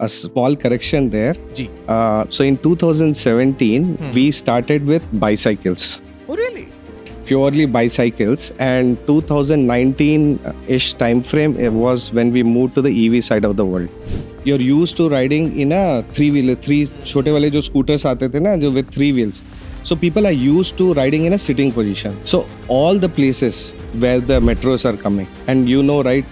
A small correction there. Ji. So in 2017, we started with bicycles, Oh, really? purely bicycles, and 2019-ish time frame was when we moved to the EV side of the world. You're used to riding in a three-wheeler, छोटे वाले जो scooters आते थे ना, जो with 3 wheels. So people are used to riding in a sitting position. So all the places where the metros are coming, and you know, right,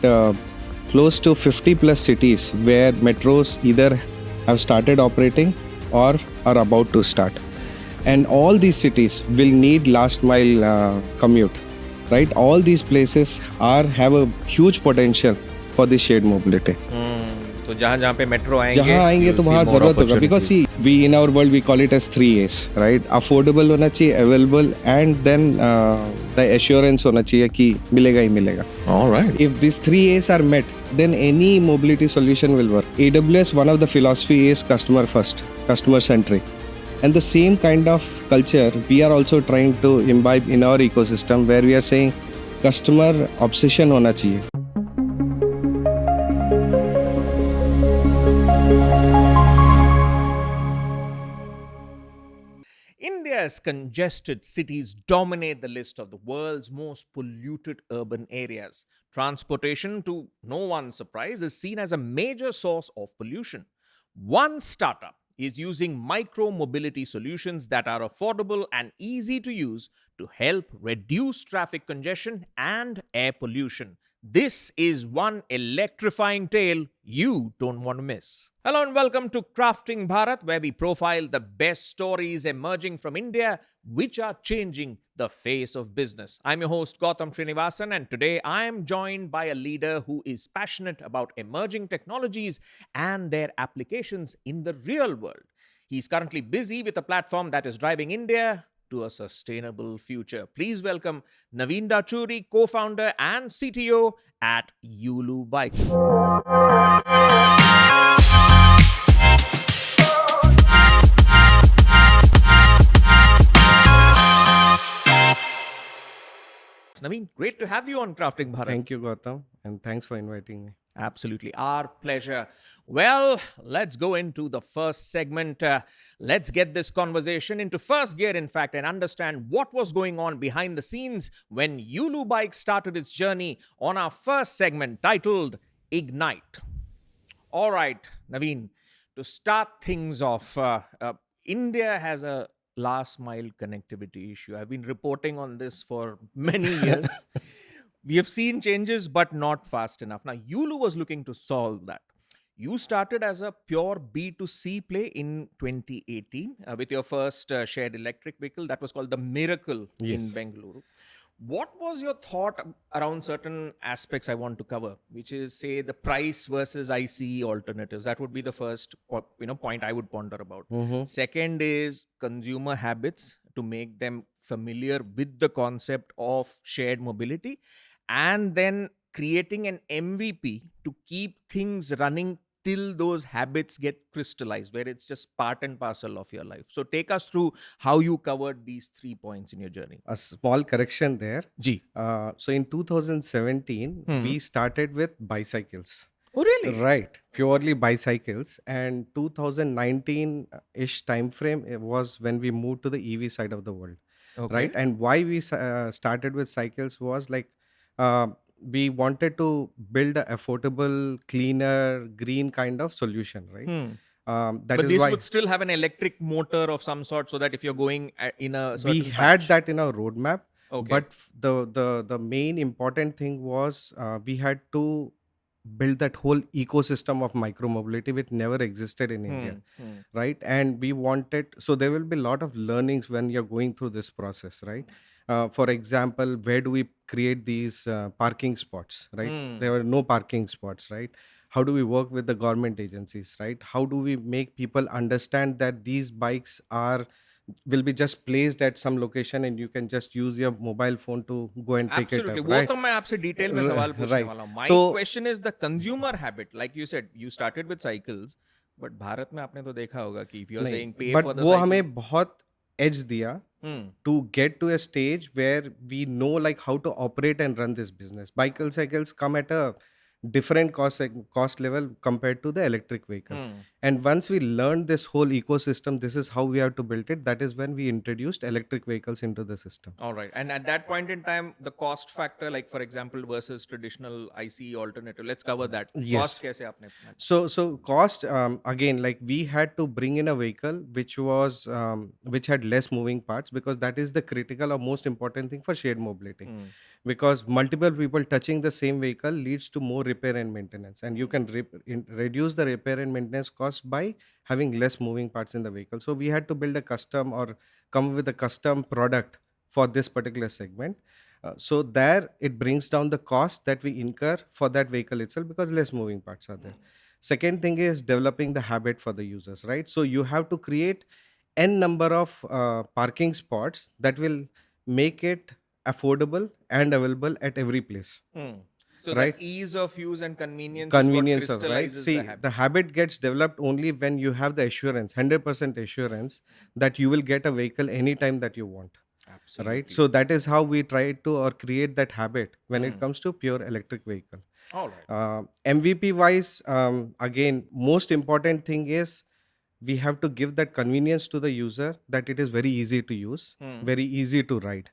close to 50 plus cities where metros either have started operating or are about to start. And all these cities will need last mile commute, right? All these places have a huge potential for the shared mobility. तो जहाँ पे metro जहाँ आएंगे तो वहाँ जरूरत होगा, because see, we in our world we call it as 3 A's, right? Affordable होना चाहिए, available, and then the assurance होना चाहिए कि मिलेगा ही मिलेगा. All right. If these 3 A's are met, then any mobility solution will work. AWS, one of the philosophy is customer first, customer centric. And the same kind of culture we are also trying to imbibe in our ecosystem, where we are saying customer obsession होना चाहिए. India's congested cities dominate the list of the world's most polluted urban areas. Transportation, to no one's surprise, is seen as a major source of pollution. One startup is using micro mobility solutions that are affordable and easy to use to help reduce traffic congestion and air pollution. This is one electrifying tale you don't want to miss. Hello and welcome to Crafting Bharat, where we profile the best stories emerging from India which are changing the face of business. I'm your host Gautam Srinivasan, and today I am joined by a leader who is passionate about emerging technologies and their applications in the real world. He's currently busy with a platform that is driving India to a sustainable future. Please welcome Naveen Dachuri, co-founder and CTO at Yulu Bike. Naveen, great to have you on Crafting Bharat. Thank you, Gautam, and thanks for inviting me. Absolutely. Our pleasure. Well, let's go into the first segment. Let's get this conversation into first gear, in fact, and understand what was going on behind the scenes when Yulu Bike started its journey on our first segment titled Ignite. All right, Naveen, to start things off, India has a last mile connectivity issue. I've been reporting on this for many years. We have seen changes, but not fast enough. Now, Yulu was looking to solve that. You started as a pure B2C play in 2018 with your first shared electric vehicle that was called the Miracle in Bengaluru. What was your thought around certain aspects I want to cover, which is, say, the price versus ICE alternatives? That would be the first point I would ponder about. Second is consumer habits, to make them familiar with the concept of shared mobility, and then creating an MVP to keep things running till those habits get crystallized, where it's just part and parcel of your life. So take us through how you covered these 3 points in your journey. A small correction there. Ji. So in 2017, we started with bicycles. Oh, really? Right, purely bicycles, and 2019-ish time frame was when we moved to the EV side of the world. Okay. Right? And why we started with cycles was like we wanted to build a affordable, cleaner, green kind of solution, right? But this would still have an electric motor of some sort, so that if you're going in a certain we had that in our roadmap. Okay. But the main important thing was we had to build that whole ecosystem of micro mobility which never existed in India, right? And we wanted, so there will be a lot of learnings when you're going through this process, right? For example, where do we create these parking spots, right? There were no parking spots, right? How do we work with the government agencies, right? How do we make people understand that these bikes will be just placed at some location and you can just use your mobile phone to go and pick it up, Absolutely. right? वो तो मैं आपसे detail में सवाल पूछने वाला हूँ. My question is the consumer habit. Like you said, you started with cycles, but Bharat में आपने तो देखा होगा कि if you're saying pay for the वो cycle. हमें बहुत edge दिया to get to a stage where we know like how to operate and run this business. Cycles come at a different cost level compared to the electric vehicle. Hmm. And once we learned this whole ecosystem, this is how we have to build it. That is when we introduced electric vehicles into the system. All right. And at that point in time, the cost factor, like for example, versus traditional ICE alternative, let's cover that. Cost Yes. kaise aapne manage? So cost, again, like we had to bring in a vehicle which had less moving parts, because that is the critical or most important thing for shared mobility. Hmm. Because multiple people touching the same vehicle leads to more repair and maintenance, and you can reduce the repair and maintenance cost by having less moving parts in the vehicle. So we had to build a custom or come with a custom product for this particular segment. So there it brings down the cost that we incur for that vehicle itself, because less moving parts are there. Second thing is developing the habit for the users, right? So you have to create n number of parking spots that will make it affordable and available at every place, Hmm. So right? that ease of use and convenience is what Convenience of, right? crystallizes the See, habit. the habit gets developed only when you have the assurance, 100% assurance, that you will get a vehicle anytime that you want, right? Absolutely. So that is how we try to or create that habit when it Hmm. comes to pure electric vehicle. All right. MVP wise, again, most important thing is we have to give that convenience to the user, that it is very easy to use, Hmm. very easy to ride.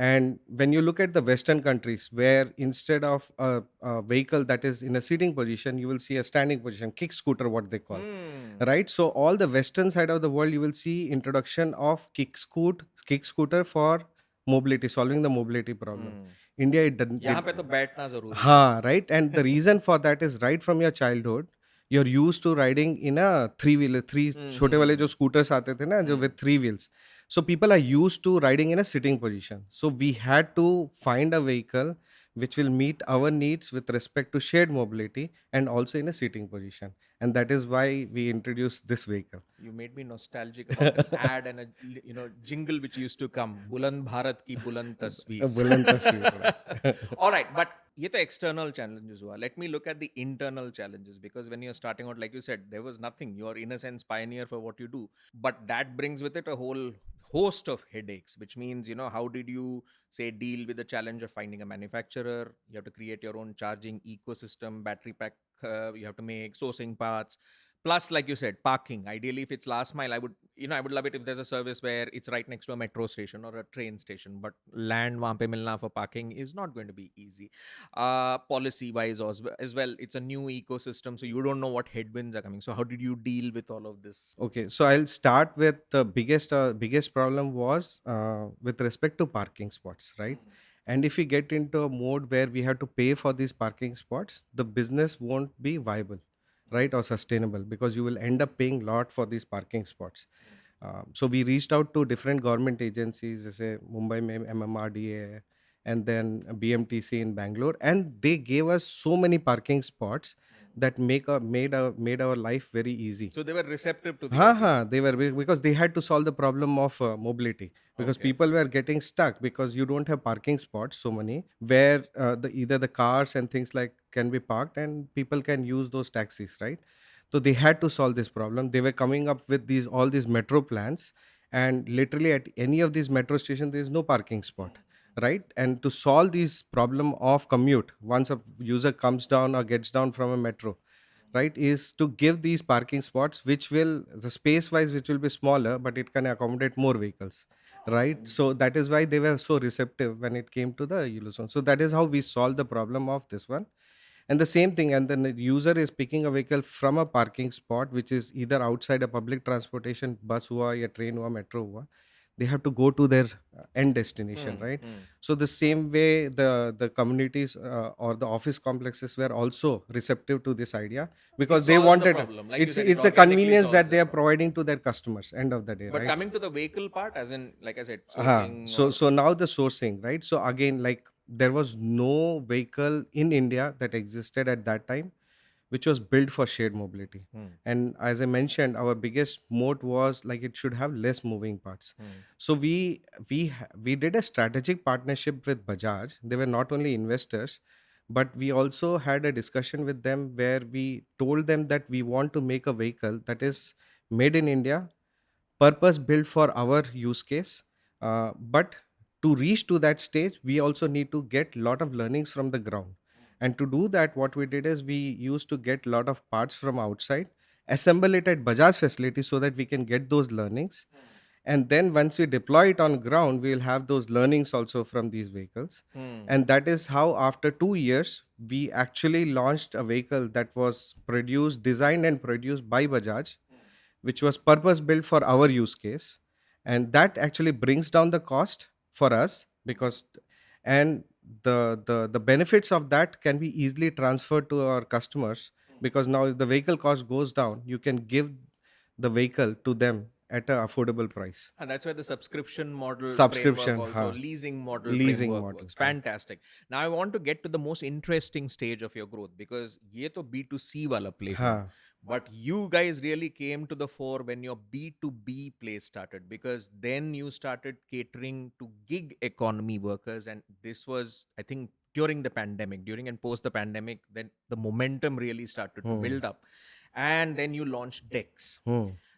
And when you look at the western countries, where instead of a vehicle that is in a sitting position, you will see a standing position, kick scooter, what they call, Hmm. right? So all the western side of the world, you will see introduction of kick scooter for mobility, solving the mobility problem. Hmm. India, it didn't यहाँ did. पे तो बैठना जरूरी है. Ha, right. And the reason for that is right from your childhood, you're used to riding in a three wheeler, three छोटे वाले जो scooters आते थे ना, जो with three wheels. So people are used to riding in a sitting position. So we had to find a vehicle which will meet our needs with respect to shared mobility and also in a sitting position. And that is why we introduced this vehicle. You made me nostalgic about an ad and a jingle which used to come. Buland Bharat ki buland tasveer. बुलंद तस्वीर, right? All right, but ये तो external challenges हुआ. Let me look at the internal challenges, because when you're starting out, like you said, there was nothing. You're in a sense pioneer for what you do, but that brings with it a whole host of headaches, which means, how did you say deal with the challenge of finding a manufacturer? You have to create your own charging ecosystem, battery pack. You have to make sourcing parts. Plus, like you said, parking. Ideally, if it's last mile, I would love it if there's a service where it's right next to a metro station or a train station. But land वहाँ पे मिलना for parking is not going to be easy. Policy wise as well, it's a new ecosystem, so you don't know what headwinds are coming. So how did you deal with all of this? Okay, so I'll start with the biggest problem was with respect to parking spots, right? And if we get into a mode where we have to pay for these parking spots, the business won't be viable, right, or sustainable, because you will end up paying lot for these parking spots. So we reached out to different government agencies, जैसे Mumbai में MMRDA है, and then BMTC in Bangalore, and they gave us so many parking spots that made our life very easy. So they were receptive to the Ha idea. ha, they were because they had to solve the problem of mobility, because Okay. people were getting stuck because you don't have parking spots so many where either the cars and things like can be parked and people can use those taxis, right? So they had to solve this problem. They were coming up with all these metro plans, and literally at any of these metro stations there is no parking spot, right? And to solve this problem of commute, once a user comes down or gets down from a metro, right, is to give these parking spots which will the space wise which will be smaller, but it can accommodate more vehicles, right? So that is why they were so receptive when it came to the Yulu zone. So that is how we solved the problem of this one. And the same thing, and then the user is picking a vehicle from a parking spot which is either outside a public transportation, bus hua ya train hua, metro hua, they have to go to their end destination, right? So the same way the communities or the office complexes were also receptive to this idea, because they solves the wanted problem. Like you it's said, it it's a organically convenience solves that the they are problem. providing to their customers end of the day, But right? coming to the vehicle part, as in, like I said, Uh-huh. sourcing. So now the sourcing, right? So again, like there was no vehicle in India that existed at that time which was built for shared mobility. And as I mentioned, our biggest moat was like it should have less moving parts. So we did a strategic partnership with Bajaj. They were not only investors, but we also had a discussion with them where we told them that we want to make a vehicle that is made in India, purpose built for our use case. But to reach to that stage, we also need to get lot of learnings from the ground, And to do that, what we did is we used to get a lot of parts from outside, assemble it at Bajaj facility so that we can get those learnings. And then once we deploy it on ground, we'll have those learnings also from these vehicles. And that is how, after 2 years, we actually launched a vehicle that was produced, designed and produced by Bajaj, which was purpose built for our use case. And that actually brings down the cost for us, because and the benefits of that can be easily transferred to our customers, because now if the vehicle cost goes down, you can give the vehicle to them at an affordable price. And that's where the subscription model framework, Subscription, also leasing model leasing framework model, works. Fantastic. Now I want to get to the most interesting stage of your growth, because ye to B2C wala play hai. हाँ. But you guys really came to the fore when your B2B play started, because then you started catering to gig economy workers. And this was, I think, during the pandemic, during and post the pandemic, then the momentum really started to build up. And then you launched Dex.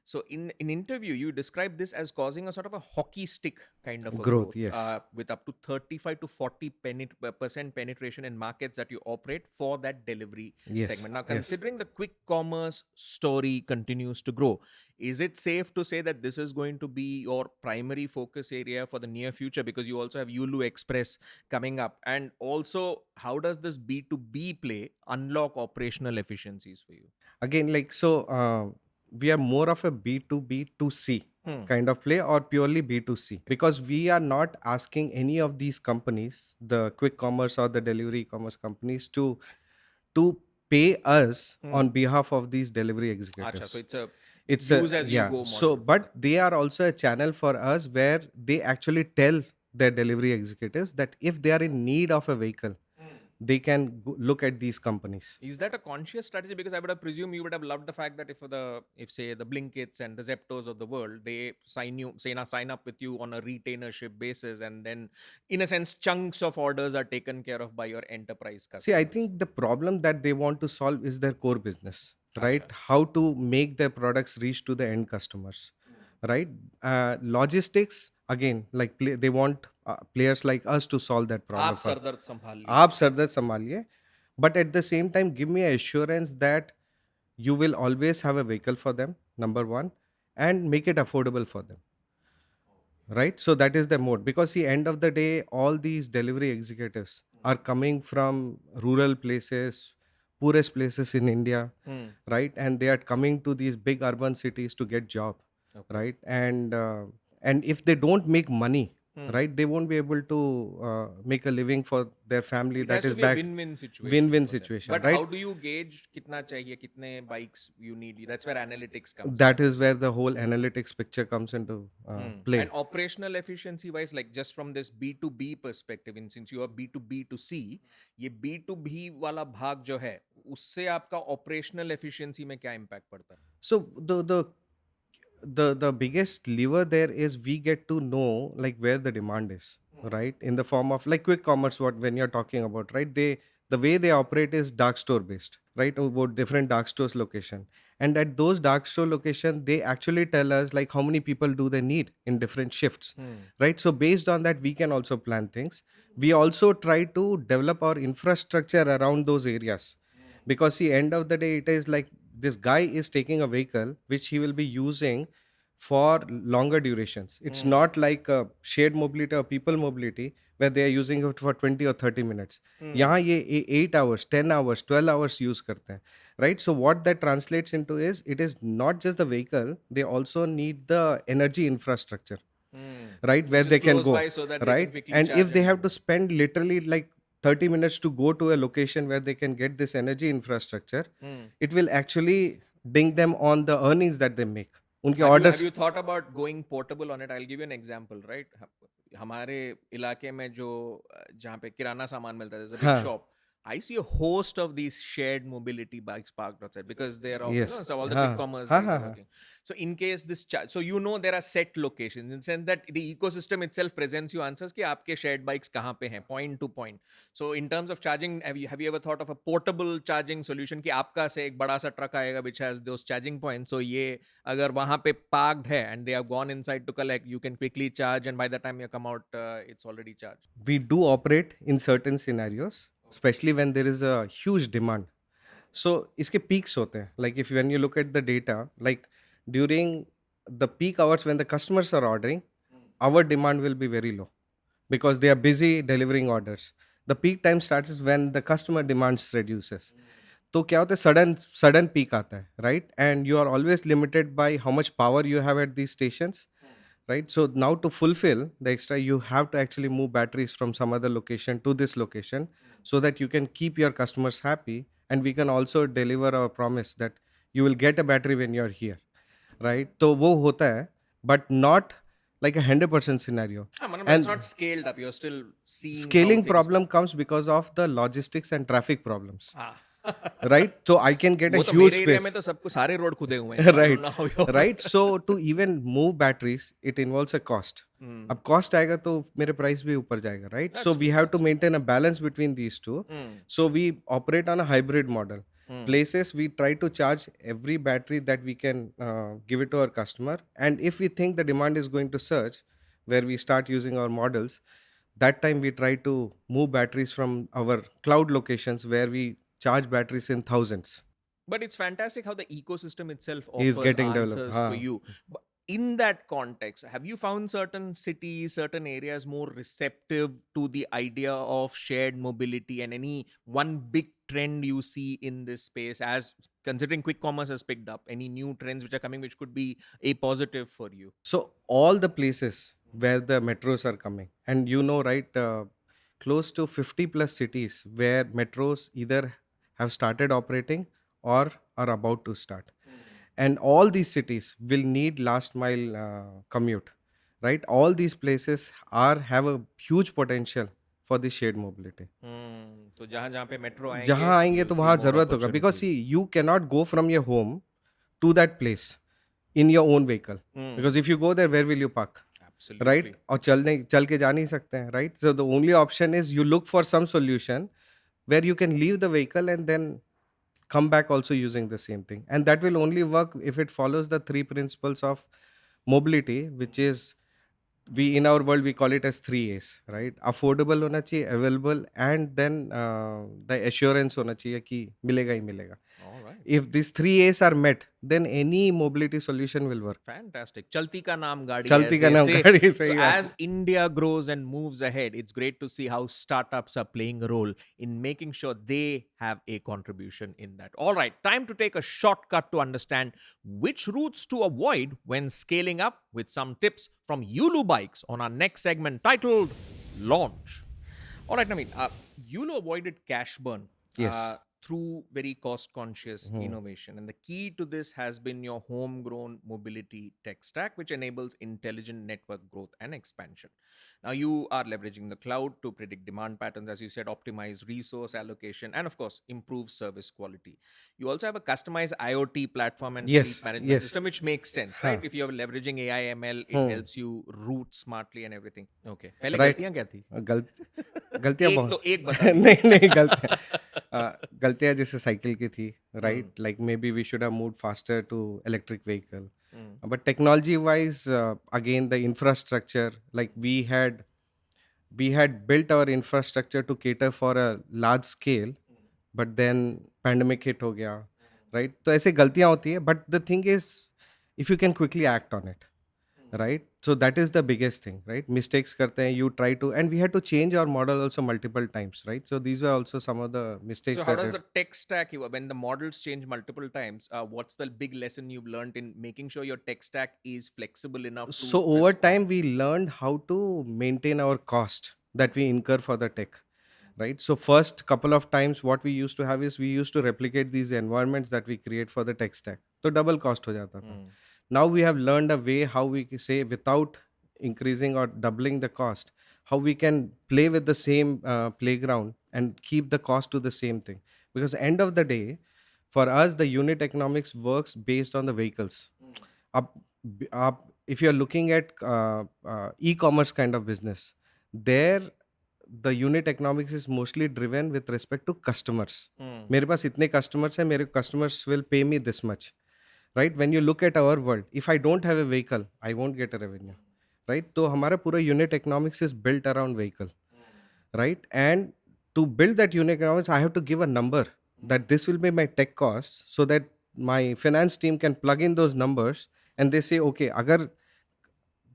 So in interview, you describe this as causing a sort of a hockey stick kind of a growth, yes. with up to 35 to 40% penetration in markets that you operate for that delivery Yes, segment. Now, yes. considering the quick commerce story continues to grow, is it safe to say that this is going to be your primary focus area for the near future? Because you also have Yulu Express coming up. And also, how does this B2B play unlock operational efficiencies for you? Again, like, so we are more of a B2B2C kind of play, or purely B2C, because we are not asking any of these companies, the quick commerce or the delivery commerce companies, to pay us on behalf of these delivery executives. Acha, so it's a It's use a as you yeah. go So, model for but them. they are also a channel for us, where they actually tell their delivery executives that if they are in need of a vehicle, they can look at these companies. Is that a conscious strategy? Because I would have presumed you would have loved the fact that if say the Blinkits and the Zeptos of the world, they sign up with you on a retainership basis, and then in a sense chunks of orders are taken care of by your enterprise customers. See, I think the problem that they want to solve is their core business, right? Acha. How to make their products reach to the end customers, right? Logistics, again, like they want players like us to solve that problem. आप सरदर्द संभाल लीजिए. आप सरदर्द संभालिए, but at the same time, give me assurance that you will always have a vehicle for them, number one, and make it affordable for them, right? So that is the mode, because the end of the day, all these delivery executives are coming from rural places, poorest places in India, right? And they are coming to these big urban cities to get job, right? And if they don't make money, right, they won't be able to make a living for their family. It that has is to be a back win-win situation. win-win for them. situation, But right? how do you gauge kitna chahiye, kitne bikes you need? That's where analytics comes. That is where the whole analytics picture comes into play. And operational efficiency wise, like just from this B2B perspective, and since you are B2B to C, ये B2B वाला भाग जो है, उससे आपका operational efficiency में क्या impact पड़ता है? So the biggest lever there is we get to know like where the demand is, right? In the form of like quick commerce, what when you're talking about, right? The way they operate is dark store based, right? About different dark stores location, and at those dark store location, they actually tell us like how many people do they need in different shifts, right? So based on that, we can also plan things. We also try to develop our infrastructure around those areas, because the end of the day, it is like this guy is taking a vehicle which he will be using for longer durations. It's not like a shared mobility or people mobility where they are using it for 20 or 30 minutes. यहाँ ये 8 hours, 10 hours, 12 hours use करते हैं, right? So what that translates into is, it is not just the vehicle, they also need the energy infrastructure, right? Where Which they is can close go, by so that they can right? quickly And charge if they and have go. to spend literally like 30 minutes to go to a location where they can get this energy infrastructure, it will actually ding them on the earnings that they make. उनके Have orders. you thought about going portable on it? I'll give you an example, right? हमारे इलाके में जो जहाँ पे किराना सामान मिलता है, there's a big हाँ. shop. I see a host of these shared mobility bikes parked outside, because they are all, Yes. so all the हाँ. quick commerce हाँ, guys हाँ, are हाँ. working. So in case this so there are set locations, in the sense that the ecosystem itself presents you answers कि आपके shared bikes कहाँ पे हैं, point to point. So in terms of charging, have you ever thought of a portable charging solution कि आपका से एक बड़ा सा truck आएगा which has those charging points, so ये अगर वहाँ पे parked है and they have gone inside to collect, you can quickly charge, and by the time you come out, it's already charged. We do operate in certain scenarios, especially when there is a huge demand. So इसके peaks होते हैं, like if when you look at the data, like during the peak hours when the customers are ordering, our demand will be very low because they are busy delivering orders. The peak time starts when the customer demands reduces. तो क्या होता है, sudden peak आता है, right, and you are always limited by how much power you have at these stations, right? So now to fulfill the extra, you have to actually move batteries from some other location to this location so that you can keep your customers happy, and we can also deliver our promise that you will get a battery when you're here, right? तो वो होता है, but not like a 100% scenario. It's And not scaled up. You're still seeing how scaling things problem work. comes because of the logistics and traffic problems, Ah. right? So I can get a वो तो huge मेरे area space. में तो सबको सारे road खुदे हुए हैं. So I Right, don't know how you're- right. So to even move batteries, it involves a cost. अब cost आएगा तो मेरे price भी ऊपर जाएगा, right? So we have to maintain a balance between these two. So we operate on a hybrid model. Places we try to charge every battery that we can give it to our customer, and if we think the demand is going to surge, where we start using our models, that time we try to move batteries from our cloud locations where we charge batteries in thousands. But it's fantastic how the ecosystem itself Is offers getting developed. answers for you. But in that context, have you found certain cities, certain areas more receptive to the idea of shared mobility, and any one big trend you see in this space, as considering quick commerce has picked up? Any new trends which are coming which could be a positive for you? So all the places where the metros are coming, and right, close to 50 plus cities where metros either have started operating or are about to start, and all these cities will need last mile commute, right? All these places are have a huge potential for the shared mobility. तो जहाँ जहाँ पे metro आएंगे, जहाँ आएंगे you'll तो see वहाँ more जरूरत होगा, because see, opportunities. you cannot go from your home to that place in your own vehicle, because if you go there, where will you park? Absolutely. Right? और चल के जा नहीं सकते हैं, right? So the only option is you look for some solution where you can leave the vehicle and then come back also using the same thing, and that will only work if it follows the three principles of mobility, which is, we in our world we call it as 3 A's, right? Affordable होना चाहिए, available, and then the assurance होना चाहिए कि मिलेगा ही मिलेगा. All right. If these 3 A's are met, then any mobility solution will work. Fantastic. Chalti ka naam gaadi, चलती as का they नाम say. गाड़ी, So सही बात. as India grows and moves ahead, it's great to see how startups are playing a role in making sure they have a contribution in that. All right, time to take a shortcut to understand which routes to avoid when scaling up, with some tips from Yulu Bikes on our next segment titled Launch. All right, Naveen, Yulu avoided cash burn. Yes. Through very cost conscious innovation. And the key to this has been your homegrown mobility tech stack, which enables intelligent network growth and expansion. Now, you are leveraging the cloud to predict demand patterns, as you said, optimize resource allocation, and of course, improve service quality. You also have a customized IoT platform and Yes, fleet management yes. system, which makes sense, right? If you're leveraging AI ML, it helps you route smartly and everything. Okay. पहले Right. गलतियां क्या थी? गलतियां एक बहुत. तो एक बता नहीं गलतियां जैसे साइकिल की थी, right? Like maybe we should have moved faster to electric vehicle. But technology wise, again the infrastructure, like we had built our infrastructure to cater for a large scale, but then pandemic hit हो गया, right? तो ऐसे गलतियां होती है, but the thing is, if you can quickly act on it, right? So that is the biggest thing, right? Mistakes करते हैं, you try to, and we had to change our model also multiple times, right? So these were also some of the mistakes. So how that does the tech stack, when the models change multiple times, what's the big lesson you've learned in making sure your tech stack is flexible enough to So over respond? time we learned how to maintain our cost that we incur for the tech, right? So first couple of times what we used to have is, we used to replicate these environments that we create for the tech stack, so double cost हो जाता था. Now we have learned a way how we can say, without increasing or doubling the cost, how we can play with the same playground and keep the cost to the same thing, because end of the day, for us the unit economics works based on the vehicles. Up, if you're looking at e-commerce kind of business, there the unit economics is mostly driven with respect to customers. मेरे पास इतने customers हैं, मेरे customers will pay me this much, right? When you look at our world, if I don't have a vehicle, I won't get a revenue, right? तो हमारा पूरा unit economics is built around vehicle, right? And to build that unit economics, I have to give a number that this will be my tech cost, so that my finance team can plug in those numbers, and they say, okay, agar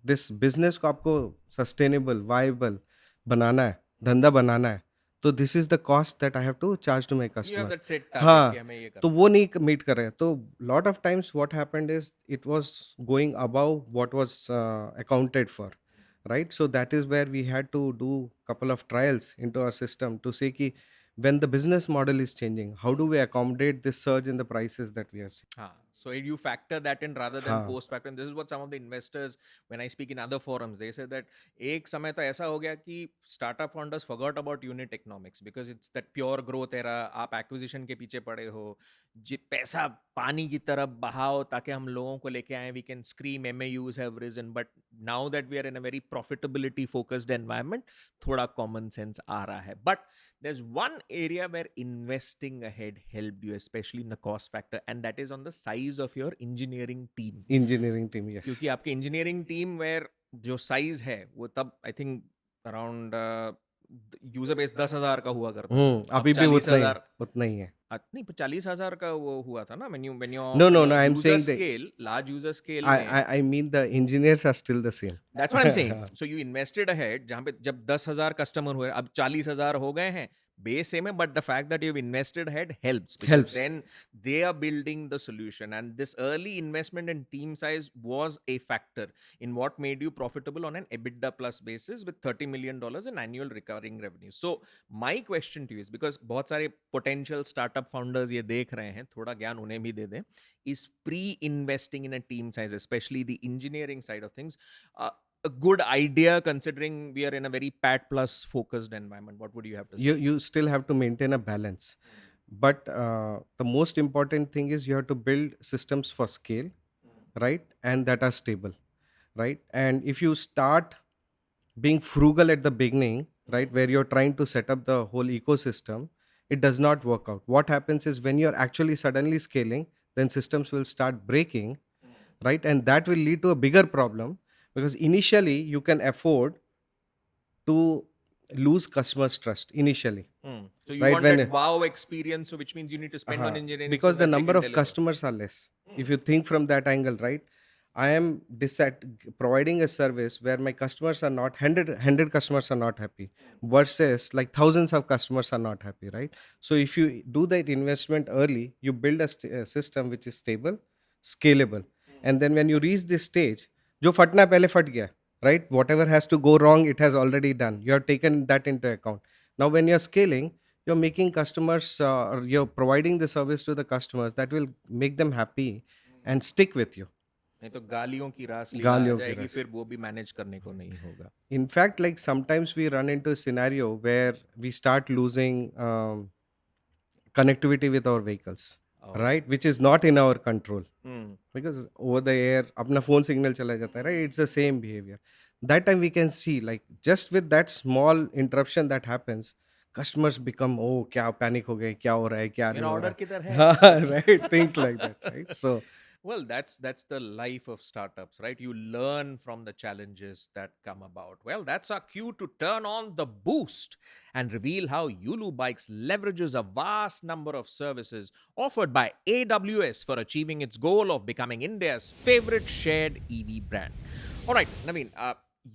this business को आपको sustainable, viable बनाना है, धंधा बनाना है, तो this is the cost that I have to charge to my You have customer. that set target कि हाँ, हमें ये तो करना वो नहीं मीट कर रहे हैं. तो lot of times what happened is it was going above what was accounted for, right? So that is where we had to do couple of trials into our system to say कि when the business model is changing, how do we accommodate this surge in the prices that we are seeing? हाँ, so you factor that in rather than हाँ. post factor. And this is what some of the investors, when I speak in other forums, they say that एक समय तो ऐसा हो गया कि startup founders forgot about unit economics because it's that pure growth era. आप acquisition के पीछे पड़े हो, पैसा पानी की तरफ बहाओ ताकि हम लोगों को लेके आए. We can scream MAUs have risen, but now that we are in a very profitability focused environment, थोड़ा common sense आ रहा है. But there's one area where investing ahead helped you, especially in the cost factor, and that is on the size of your engineering team. Engineering team, yes. क्योंकि आपके engineering team where जो size है वो तब I think around user base 10,000 का हुआ करता था. अब अभी भी 40,000 उतना ही है. नहीं 40,000 का वो हुआ था ना. when you No, when no, your no, I'm user saying that scale, large user scale I, में, I mean the engineers are still the same. that's what I'm saying. So you invested ahead, जहाँ पे जब 10,000 customer हुए, अब 40,000 हो गए हैं, base same है, but the fact that you've invested ahead helps because Helps. then they are building the solution, and this early investment in team size was a factor in what made you profitable on an EBITDA plus basis with $30 million in annual recurring revenue. So my question to you is, because बहुत सारे potential startup founders ये देख रहे हैं, थोड़ा ज्ञान उन्हें भी दे दें, is pre-investing in a team size, especially the engineering side of things, a good idea considering we are in a very pat plus focused environment? What would you have to say? You still have to maintain a balance, but the most important thing is you have to build systems for scale, right? And that are stable, right? And if you start being frugal at the beginning, right, where you're trying to set up the whole ecosystem, it does not work out. What happens is when you're actually suddenly scaling, then systems will start breaking, right? And that will lead to a bigger problem, because initially you can afford to lose customers trust initially, So you right? want that wow experience, so which means you need to spend on engineering because so the that they number can of deliver. customers are less. If you think from that angle, right, I am providing a service where my customers are not 100 customers are not happy, versus like thousands of customers are not happy, right? So if you do that investment early, you build a system which is stable, scalable, and then when you reach this stage, जो फटना है पहले फट गया, right? Whatever has to go wrong, it has already done. You have taken that into account. Now when you're scaling, you're making customers, or you're providing the service to the customers that will make them happy and stick with you. नहीं तो गालियों की रास लीला आ गालियों की जाएगी, रास. फिर वो भी मैनेज करने को नहीं होगा. In fact, like sometimes we run into a scenario where we start losing connectivity with our vehicles, right? Which is not in our control, because over the air अपना phone signal चला जाता है, right? It's the same behavior. That time we can see, like just with that small interruption that happens, customers become, oh क्या panic हो गए, क्या हो रहा है, क्या नहीं मेरा हो ऑर्डर रहा किधर है? है, right? Things like that, right? So Well, that's the life of startups, right? You learn from the challenges that come about. Well, that's our cue to turn on the boost and reveal how Yulu Bikes leverages a vast number of services offered by AWS for achieving its goal of becoming India's favorite shared EV brand. All right, Naveen,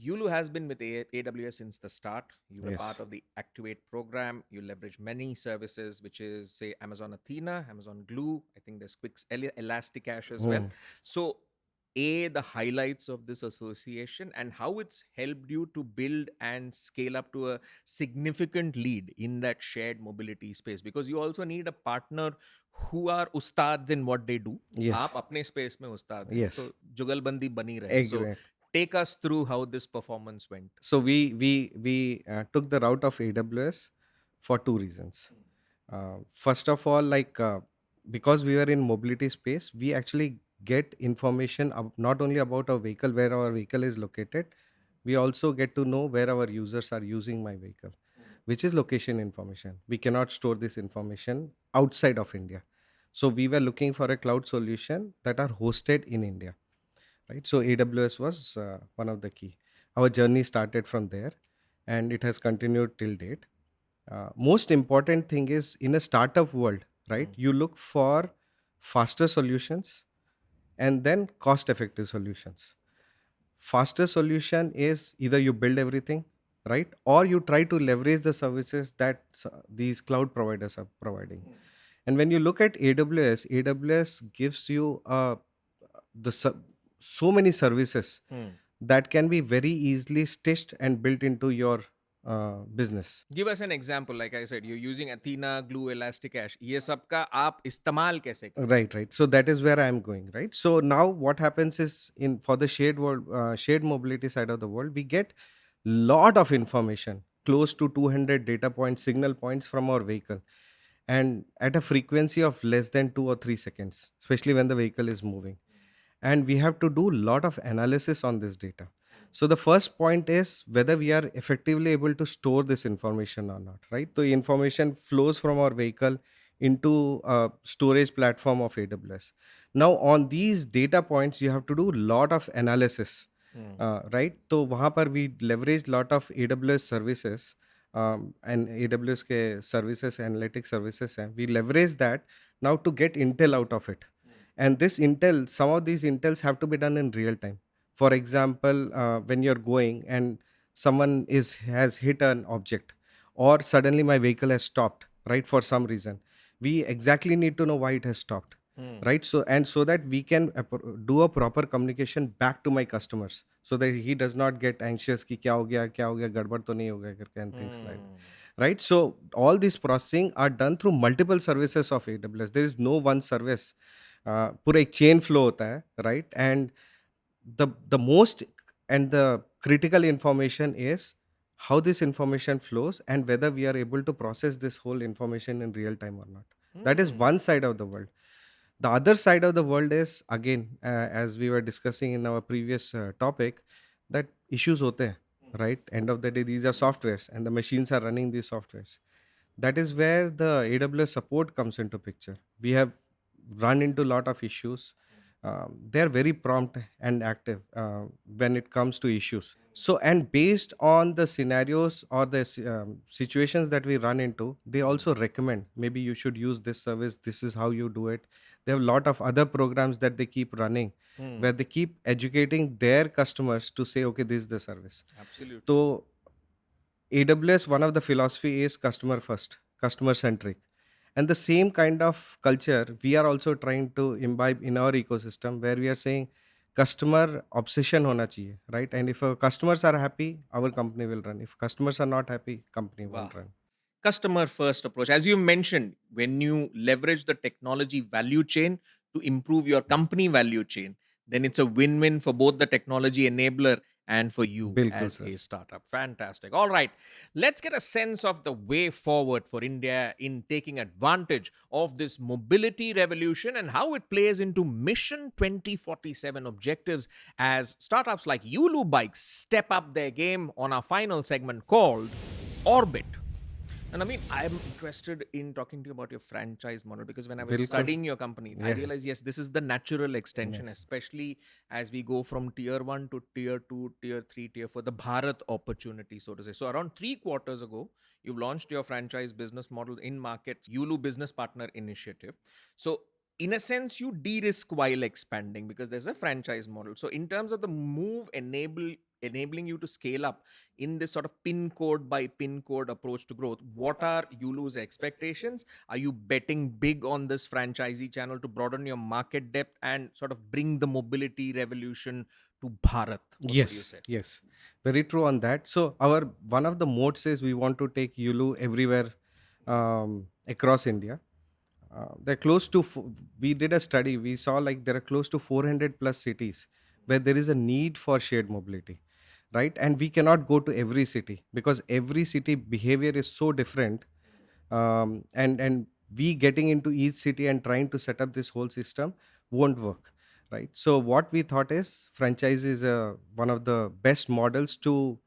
Yulu has been with AWS since the start. You were Yes. part of the Activate program. You leverage many services, which is, say, Amazon Athena, Amazon Glue. I think there's Quick's Elasticache as well. So, the highlights of this association and how it's helped you to build and scale up to a significant lead in that shared mobility space, because you also need a partner who are ustads in what they do. Yes. आप अपने space में उस्ताद हैं, Yes. तो जुगलबंदी बनी रहे. So Exact. take us through how this performance went. So we took the route of AWS for two reasons. First of all, like because we were in mobility space, we actually get information not only about our vehicle, where our vehicle is located, we also get to know where our users are using my vehicle, which is location information. We cannot store this information outside of India. So we were looking for a cloud solution that are hosted in India, right? So AWS was one of the key. Our journey started from there, and it has continued till date. Most important thing is in a startup world, right? Mm. You look for faster solutions and then cost effective solutions. Faster solution is either you build everything, right, or you try to leverage the services that these cloud providers are providing. And when you look at AWS gives you the so many services Mm. that can be very easily stitched and built into your business. Give us an example. Like I said, you're using Athena, Glue, Elastic Cache. ये सब का आप इस्तेमाल कैसे करते Right, right. So that is where I am going, right? So now what happens is in for the shared world, shared mobility side of the world, we get lot of information, close to 200 data points, signal points from our vehicle, and at a frequency of less than 2 or 3 seconds, especially when the vehicle is moving. And we have to do a lot of analysis on this data. So the first point is whether we are effectively able to store this information or not, right? The information flows from our vehicle into a storage platform of AWS. Now on these data points you have to do a lot of analysis, हैं? right? So वहाँ पर we leverage lot of AWS services, and AWS के services, analytic services हैं, we leverage that now to get intel out of it. And this intel, some of these intels have to be done in real time. For example, when you're going and someone is has hit an object, or suddenly my vehicle has stopped, right, for some reason, we exactly need to know why it has stopped, Hmm. right? So and so that we can do a proper communication back to my customers, so that he does not get anxious ki kya ho gaya gadbad to nahi ho gaya karke, and things like that, Hmm. right? So all these processing are done through multiple services of AWS. There is no one service. पूरा एक chain flow होता है, right? And the most and the critical information is how this information flows and whether we are able to process this whole information in real time or not. That is Hmm. one side of the world. The other side of the world is again, as we were discussing in our previous topic, that issues hote hain, right? End of the day these are softwares and the machines are running these softwares. That is where the AWS support comes into picture. We have run into a lot of issues. They are very prompt and active when it comes to issues. So, and based on the scenarios or the situations that we run into, they also recommend maybe you should use this service. This is how you do it. They have a lot of other programs that they keep running, Hmm. where they keep educating their customers to say, okay, this is the service. Absolutely. So AWS, one of the philosophy is customer first, customer centric. And the same kind of culture we are also trying to imbibe in our ecosystem, where we are saying customer obsession hona chahiye, right? And if our customers are happy, our company will run. If customers are not happy, company Wow. won't run. Customer first approach. As you mentioned, when you leverage the technology value chain to improve your company value chain, then it's a win win for both the technology enabler and for you Bilkul, as sir. a startup. Fantastic. All right. Let's get a sense of the way forward for India in taking advantage of this mobility revolution and how it plays into Mission 2047 objectives as startups like Yulu Bikes step up their game on our final segment called Orbit. And I mean, I'm interested in talking to you about your franchise model because when I was Bilkul. studying your company, I Yeah. realized, yes, this is the natural extension, Yes. especially as we go from tier one to tier two, tier three, tier four, the Bharat opportunity, so to say. So, around 3 quarters ago, you've launched your franchise business model in markets, Yulu Business Partner Initiative. So, in a sense, you de risk while expanding because there's a franchise model. So, in terms of the move enabling you to scale up in this sort of pin code by pin code approach to growth, what are Yulu's expectations? Are you betting big on this franchisee channel to broaden your market depth and sort of bring the mobility revolution to Bharat? What would you Yes, say? yes, very true on that. So our one of the modes is we want to take Yulu everywhere, across India. They're close to. We did a study. We saw like there are close to 400 plus cities where there is a need for shared mobility, right? And we cannot go to every city because every city behavior is so different, and we getting into each city and trying to set up this whole system won't work, right? So what we thought is franchise is one of the best models to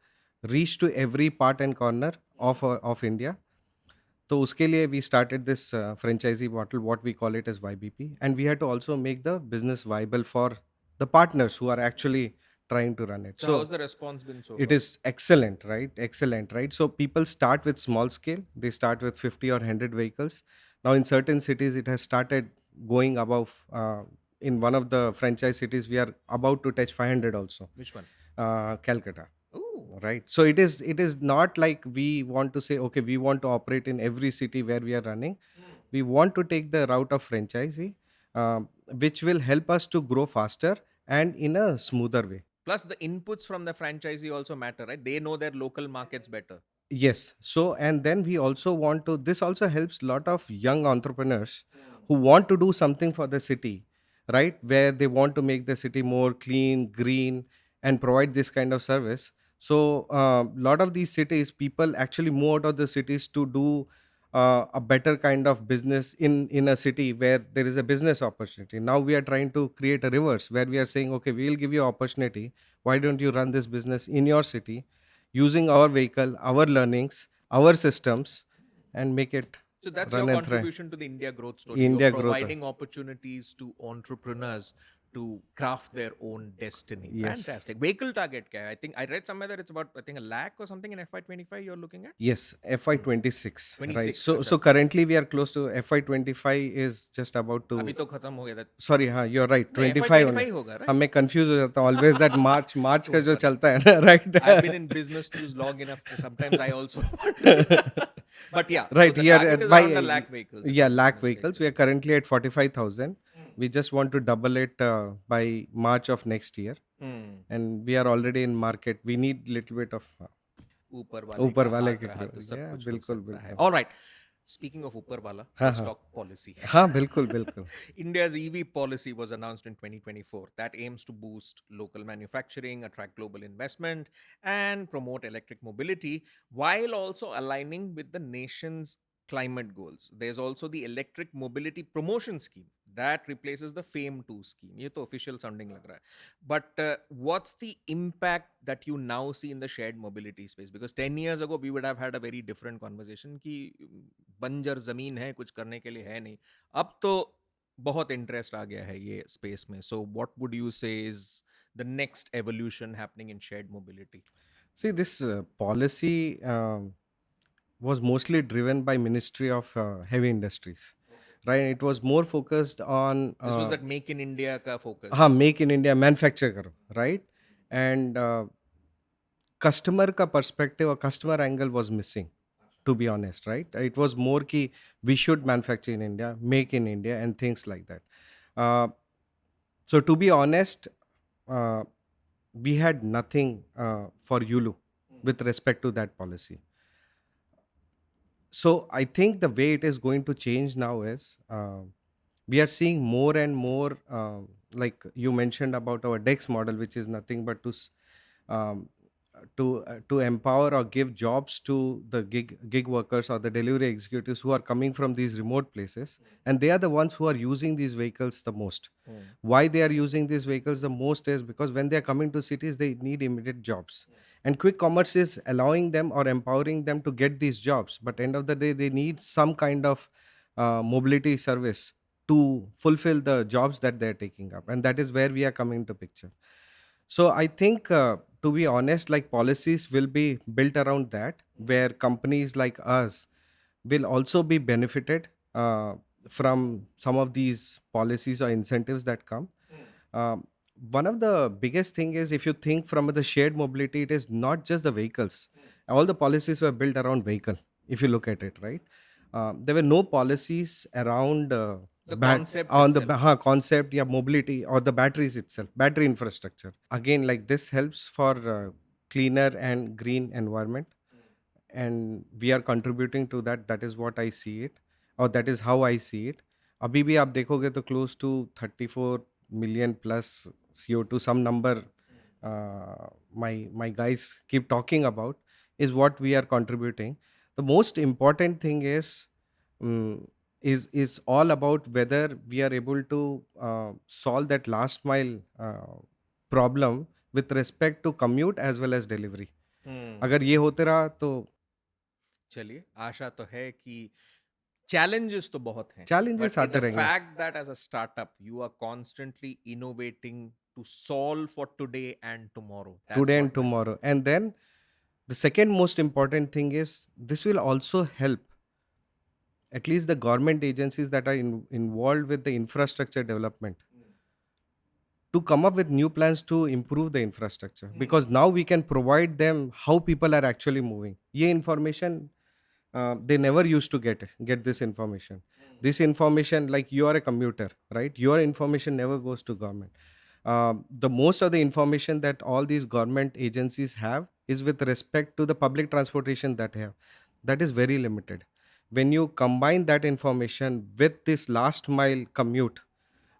reach to every part and corner of India. So uske liye we started this franchisee model, what we call it as YBP, and we had to also make the business viable for the partners who are actually trying to run it. So how's the response been so It far? is excellent, right? So people start with small scale. They start with 50 or 100 vehicles. Now in certain cities it has started going above. In one of the franchise cities we are about to touch 500 also. Which one? Calcutta. Ooh. Right. So it is not like we want to say, okay, we want to operate in every city where we are running. We want to take the route of franchisee, which will help us to grow faster and in a smoother way. Plus the inputs from the franchisee also matter, right? They know their local markets better. Yes. So, and then we also want to, this also helps a lot of young entrepreneurs who want to do something for the city, right? Where they want to make the city more clean, green, and provide this kind of service. So, a lot of these cities, people actually move out of the cities to do a better kind of business in a city where there is a business opportunity. Now we are trying to create a reverse where we are saying, okay, we will give you opportunity. Why don't you run this business in your city? Using our vehicle, our learnings, our systems, and make it So that's your run and thrive. contribution to the India growth story. You're India growth. providing opportunities to entrepreneurs to craft their own destiny. Yes. Fantastic. Vehicle target kya hai? I think I read somewhere that it's about, I think, a lakh or something in FY25 you're looking at. Yes, FY26. Right. 26, So अच्छा. currently we are close to FY25 is just about to. अभी तो खत्म हो गया था. Sorry, हाँ, you're right. नहीं, 25 FY25 होगा, हाँ, right? मैं confuse हो जाता हूँ. Always that March का जो चलता है ना, right? I've been in business news long enough to sometimes I also. But yeah, Right so the here target is by around a lakh vehicles. yeah, lakh vehicles. We are currently at 45,000. We just want to double it by March of next year, and we are already in market. We need little bit of ऊपर वाले ऊपर का वाले हाथ के रहा तो सब yeah, कुछ हो बिल्कुल सकता है. बिल्कुल. All right. Speaking of ऊपर वाला, हाँ, let's हाँ. talk policy. हाँ, बिल्कुल बिल्कुल. India's EV policy was announced in 2024 that aims to boost local manufacturing, attract global investment, and promote electric mobility while also aligning with the nation's climate goals. There's also the Electric Mobility Promotion Scheme that replaces the FAME 2 scheme. ये तो official sounding लग रहा है. But what's the impact that you now see in the shared mobility space? Because 10 years ago, we would have had a very different conversation कि बंजर जमीन है, कुछ करने के लिए है नहीं. अब तो बहुत इंटरेस्ट आ गया है ये स्पेस में. So what would you say is the next evolution happening in shared mobility? See, this policy was mostly driven by Ministry of Heavy Industries, right? It was more focused on This was that Make in India का focus. हाँ, make in India, manufacture करो, right? And customer का perspective or customer angle was missing, to be honest, right? It was more ki we should manufacture in India, make in India, and things like that. So to be honest, uh, we had nothing for Yulu with respect to that policy. So I think the way it is going to change now is we are seeing more and more, like you mentioned about our DEX model, which is nothing but um, to empower or give jobs to the gig workers or the delivery executives who are coming from these remote places, and they are the ones who are using these vehicles the most. Why they are using these vehicles the most is because when they are coming to cities, they need immediate jobs, and quick commerce is allowing them or empowering them to get these jobs. But end of the day, they need some kind of mobility service to fulfill the jobs that they're taking up, and that is where we are coming into picture. So I think, to be honest, like policies will be built around that, where companies like us will also be benefited from some of these policies or incentives that come. Um, One of the biggest thing is, if you think from the shared mobility, it is not just the vehicles. All the policies were built around vehicle. If you look at it, right, there were no policies around The concept on the itself. concept, yeah, mobility or the batteries itself, battery infrastructure. Again, like this helps for cleaner and green environment, and we are contributing to that. That is what I see it, or that is how I see it. अभी भी आप देखोगे तो close to 34 million plus CO2, some number my guys keep talking about, is what we are contributing. The most important thing um, is all about whether we are able to solve that last mile problem with respect to commute as well as delivery. अगर ये होते रहा तो चलिए, आशा तो है कि challenges तो बहुत हैं. Challenges But आते the रहेंगे. fact that as a startup you are constantly innovating to solve for today and tomorrow. That's today and what matters. tomorrow. And then the second most important thing is this will also help at least the government agencies that are involved with the infrastructure development to come up with new plans to improve the infrastructure, because now we can provide them how people are actually moving. Ye information they never used to get this information. This information, like you are a commuter, right? Your information never goes to government. The most of the information that all these government agencies have is with respect to the public transportation that have. That is very limited. When you combine that information with this last mile commute,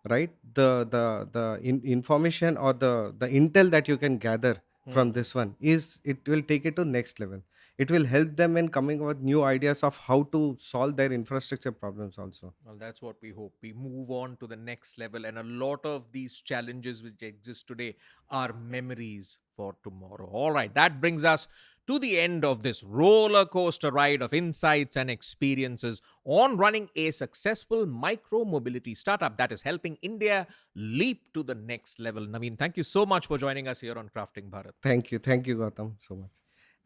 right, the information or the intel that you can gather from this one is, it will take it to next level. It will help them in coming up with new ideas of how to solve their infrastructure problems also. Well, that's what we hope. We move on to the next level, and a lot of these challenges which exist today are memories for tomorrow. All right, that brings us to the end of this roller coaster ride of insights and experiences on running a successful micro mobility startup that is helping India leap to the next level. Naveen, thank you so much for joining us here on Crafting Bharat. Thank you, Gautam, so much.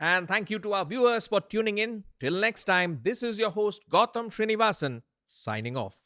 And thank you to our viewers for tuning in. Till next time, this is your host, Gautam Srinivasan, signing off.